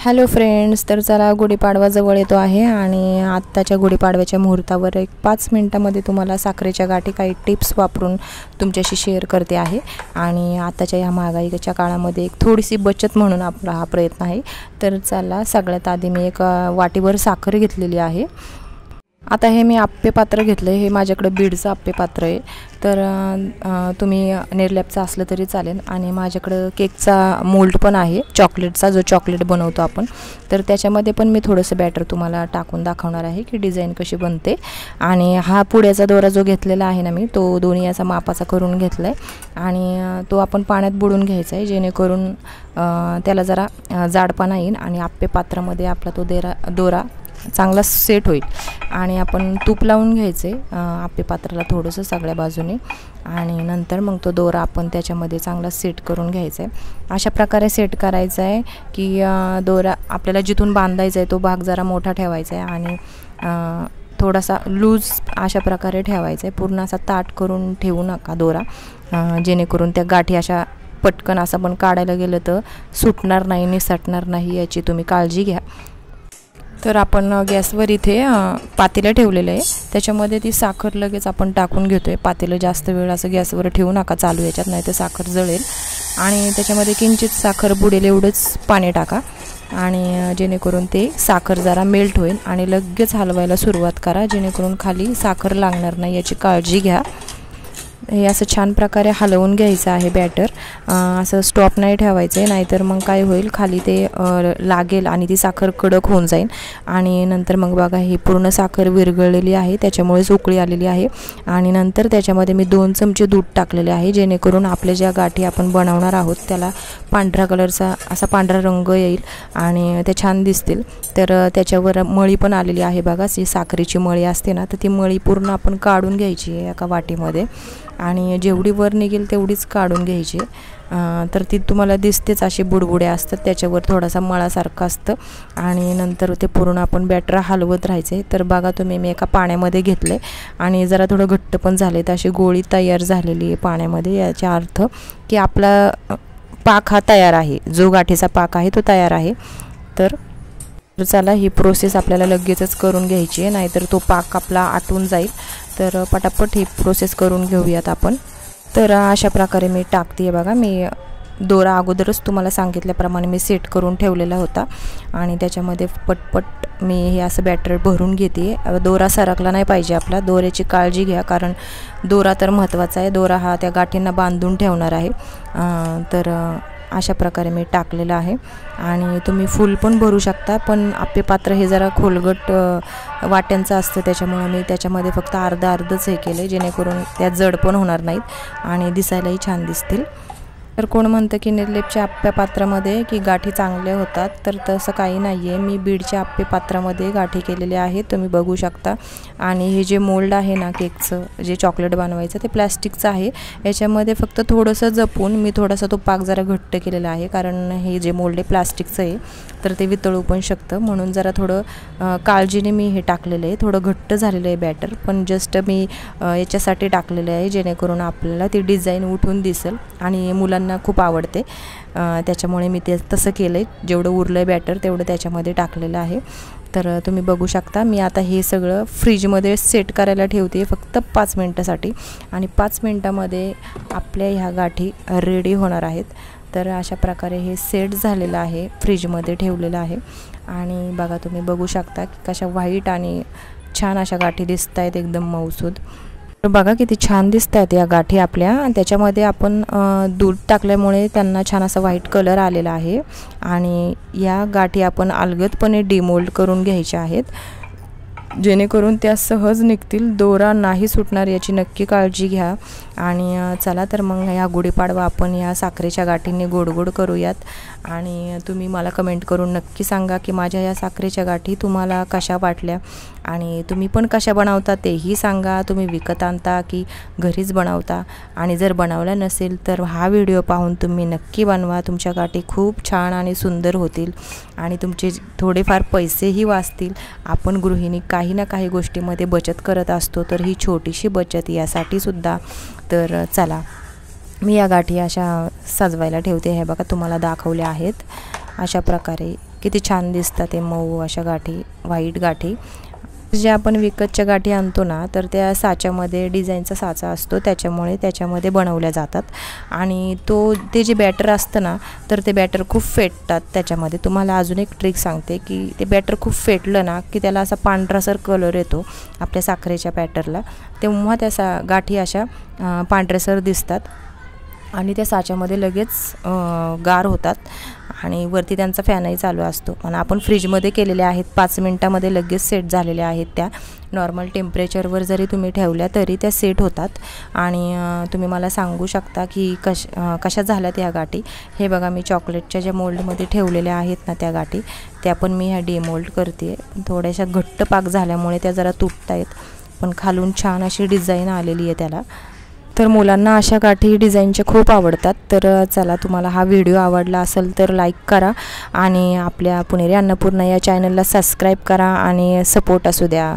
Hello friends, तर चला गुढीपाडवा जवळ येतो आहे आणि आत्ताच्या गुढीपाडव्याच्या मुहूर्तावर एक 5 मिनिटांमध्ये तुम्हाला साखरेच्या गाठी काही टिप्स वापरून तुमच्याशी शेअर करते आहे। आणि आताच्या या महागाईच्या काळामध्ये एक थोडीशी बचत म्हणून आपला हा प्रयत्न आहे। तर चला, सगळ्यात आधी मी एक वाटीभर साखर घेतलेली आहे। आता हे मी आप्पे पात्र घेतलं, हे माझ्याकडे बीडचं आप्पे पात्र आहे। तर तुम्ही निर्लॅपचं असलं तरी चालेल। आणि माझ्याकडे केकचा मोल्ड पण आहे, चॉकलेटचा, जो चॉकलेट बनवतो आपण। तर त्याच्यामध्ये पण मी थोडंसं बॅटर तुम्हाला टाकून दाखवणार आहे की डिझाईन कशी बनते। आणि हा पुड्याचा दोरा जो घेतलेला आहे ना मी, तो दोन्ही याचा मापाचा करून घेतला आहे आणि तो आपण पाण्यात बुडवून घ्यायचा आहे, जेणेकरून त्याला जरा जाडपणा येईल आणि आप्पे पात्रामध्ये आपला तो दोरा चांगला सेट होईल। आणि आपण तूप लावून घ्यायचे आप्पे पात्राला थोडंसं सगळ्या बाजूने, आणि नंतर मग तो दोरा आपण त्याच्यामध्ये चांगला सेट करून घ्यायचा आहे। अशा प्रकारे सेट करायचा आहे की दोरा आपल्याला जिथून बांधायचा आहे तो भाग जरा मोठा ठेवायचा आहे आणि थोडासा लूज अशा प्रकारे ठेवायचा आहे। पूर्ण असा ताट करून ठेवू नका दोरा, जेणेकरून त्या गाठी अशा पटकन असं पण काढायला गेलं तर सुटणार नाही, निसटणार नाही, याची तुम्ही काळजी घ्या। तर आपण गॅसवर इथे पातेलं ठेवलेलं आहे, त्याच्यामध्ये ती साखर लगेच आपण टाकून घेतोय। पातेलं जास्त वेळ असं गॅसवर ठेवू नका चालू याच्यात, नाही तर साखर जळेल। आणि त्याच्यामध्ये किंचित साखर बुडेल एवढंच पाणी टाका, आणि जेणेकरून ते साखर जरा मेल्ट होईल। आणि लगेच हलवायला सुरुवात करा, जेणेकरून खाली साखर लागणार नाही, याची काळजी घ्या। हे असं छान प्रकारे हलवून घ्यायचं आहे बॅटर, असं स्टॉप नाही ठेवायचं आहे, नाहीतर मग काय होईल, खाली ते लागेल आणि ती साखर कडक होऊन जाईल। आणि नंतर मग बघा, ही पूर्ण साखर विरघळलेली आहे, त्याच्यामुळेच उकळी आलेली आहे। आणि नंतर त्याच्यामध्ये मी 2 चमचे दूध टाकलेले आहे, जेणेकरून आपल्या ज्या गाठी आपण बनवणार आहोत त्याला पांढरा कलरचा असा पांढरा रंग येईल आणि ते छान दिसतील। तर त्याच्यावर मळी पण आलेली आहे बघा, जी साखरेची मळी असते ना, तर ती मळी पूर्ण आपण काढून घ्यायची आहे एका वाटीमध्ये, आणि जेवढी वर निघेल तेवढीच काढून घ्यायची। तर ती तुम्हाला दिसतेच, अशी बुडबुड्या असतात, त्याच्यावर थोडासा मळासारखं असतं। आणि नंतर ते पूर्ण आपण बॅटर हलवत राहायचे। तर बघा तुम्ही, मी एका पाण्यामध्ये घेतले आणि जरा थोडं घट्ट पण झाले, तर अशी गोळी तयार झालेली आहे पाण्यामध्ये। याचा अर्थ की आपला पाक हा तयार आहे, जो गाठीचा पाक आहे तो तयार आहे। तर चला, ही प्रोसेस आपल्याला लगेचच करून घ्यायची आहे, नाहीतर तो पाक आपला आटून जाईल। तर पटापट ही प्रोसेस करून घेऊयात आपण। तर अशा प्रकारे मी टाकते बघा, मी दोरा अगोदरच तुम्हाला सांगितल्याप्रमाणे मी सेट करून ठेवलेला होता आणि त्याच्यामध्ये पटपट मी हे असं बॅटर भरून घेते। दोरा सरकला नाही पाहिजे आपला, दोऱ्याची काळजी घ्या, कारण दोरा तर महत्त्वाचा आहे, दोरा हा त्या गाठींना बांधून ठेवणार आहे। तर अशा प्रकारे मी टाकलेलं आहे। आणि तुम्ही फुल पण भरू शकता, पण आप्पे पात्र हे जरा खोलगट वाट्यांचं असतं, त्याच्यामुळे मी त्याच्यामध्ये फक्त अर्धच हे केलं, जेणेकरून त्यात जड पण होणार नाहीत आणि दिसायलाही छान दिसतील। तर कोण म्हणतं की निर्लेपच्या आप्पे पात्रामध्ये की गाठी चांगल्या होतात, तर तसं काही नाही आहे। मी बीडच्या आप्पे पात्रामध्ये गाठी केलेले आहेत, तुम्ही बघू शकता। आणि हे जे मोल्ड आहे ना केकचं, जे चॉकलेट बनवायचं, ते प्लॅस्टिकचं आहे। याच्यामध्ये फक्त थोडंसं जपून मी थोडासा तो पाक जरा घट्ट केलेला आहे, कारण हे जे मोल्ड आहे प्लास्टिकचं आहे, तर ते वितळू पण शकतं, म्हणून जरा थोडं काळजीने मी हे टाकलेलं आहे। थोडं घट्ट झालेलं आहे बॅटर, पण जस्ट मी याच्यासाठी टाकलेलं आहे, जेणेकरून आपल्याला ती डिझाईन उठून दिसेल आणि मुलांना खूप आवडते, त्याच्यामुळे मी ते तसं केलं आहे। जेवढं उरलं आहे बॅटर तेवढं त्याच्यामध्ये टाकलेलं आहे। तर तुम्ही बघू शकता, मी आता हे सगळं फ्रीजमध्ये सेट करायला ठेवते फक्त 5 मिनटासाठी, आणि 5 मिनटामध्ये आपल्या ह्या गाठी रेडी होणार आहेत। तर अशा प्रकारे हे सेट झालेलं आहे, फ्रीजमध्ये ठेवलेलं आहे। आणि बघा, तुम्ही बघू शकता की कशा व्हाईट आणि छान अशा गाठी दिसत आहेत, एकदम मऊसूद। तर बघा किती छान दिसत आहेत या गाठी आपल्या, त्याच्यामध्ये आपण दूध टाकल्यामुळे त्यांना छान असा व्हाईट कलर आलेला आहे। आणि या गाठी आपण अलगदपणे डिमोल्ड करून घ्यायच्या आहेत, जेणेकरून त्या सहज निघतील, दोरा नाही सुटणार, याची नक्की काळजी घ्या। आणि चला, तर मग या गुढीपाडवा आपण या साखरेच्या गाठींनी गोड करूयात। आणि तुम्ही मला कमेंट करून नक्की सांगा की माझ्या या साखरेच्या गाठी तुम्हाला कशा वाटल्या, आणि तुम्ही पण कशा बनवता तेही सांगा। तुम्ही विकत आणता की घरीच बनवता, आणि जर बनवला नसेल तर हा व्हिडिओ पाहून तुम्ही नक्की बनवा, तुमच्या गाठी खूप छान आणि सुंदर होतील आणि तुमचे थोडेफार पैसेही वाचतील। आपण गृहिणी काही ना काही गोष्टीमध्ये बचत करत असतो, तर ही छोटीशी बचत यासाठी सुद्धा। तर चला, मी या गाठी अशा सजवायला ठेवते, हे बघा तुम्हाला दाखवल्या आहेत अशा प्रकारे। किती छान दिसतात ते मऊ अशा गाठी, व्हाईट गाठी. जे आपण विकतच्या गाठी आणतो ना, तर त्या साच्यामध्ये डिझाईनचा साचा असतो, त्याच्यामुळे त्याच्यामध्ये बनवल्या जातात. आणि ते जे बॅटर असतं ना, तर ते बॅटर खूप फेटतात त्याच्यामध्ये. तुम्हाला अजून एक ट्रिक सांगते की ते बॅटर खूप फेटलं ना की त्याला असा पांढरासर कलर येतो आपल्या साखरेच्या बॅटरला, तेव्हा त्या गाठी अशा पांढरेसर दिसतात आणि त्या साच्यामध्ये लगेच गार होतात आणि वरती त्यांचा फॅनही चालू असतो. आणि आपण फ्रीजमध्ये केलेले आहेत, 5 मिनटामध्ये लगेच सेट झालेल्या आहेत. त्या नॉर्मल टेम्परेचरवर जरी तुम्ही ठेवल्या तरी त्या सेट होतात. आणि तुम्ही मला सांगू शकता की कशा झाल्यात ह्या गाठी. हे बघा, मी चॉकलेटच्या ज्या मोल्डमध्ये ठेवलेल्या आहेत ना त्या गाठी, त्या पण मी ह्या डिमोल्ड करते. थोड्याशा घट्ट पाक झाल्यामुळे त्या जरा तुटत आहेत, पण खालून छान अशी डिझाईन आलेली आहे त्याला. तर मुलांना अशा गाठी डिझाईनच्या खूप आवडतात. तर चला, तुम्हाला हा व्हिडिओ आवडला असेल तर लाईक करा आणि आपल्या पुणेरी अन्नपूर्णा या चॅनलला सबस्क्राईब करा आणि सपोर्ट असू द्या.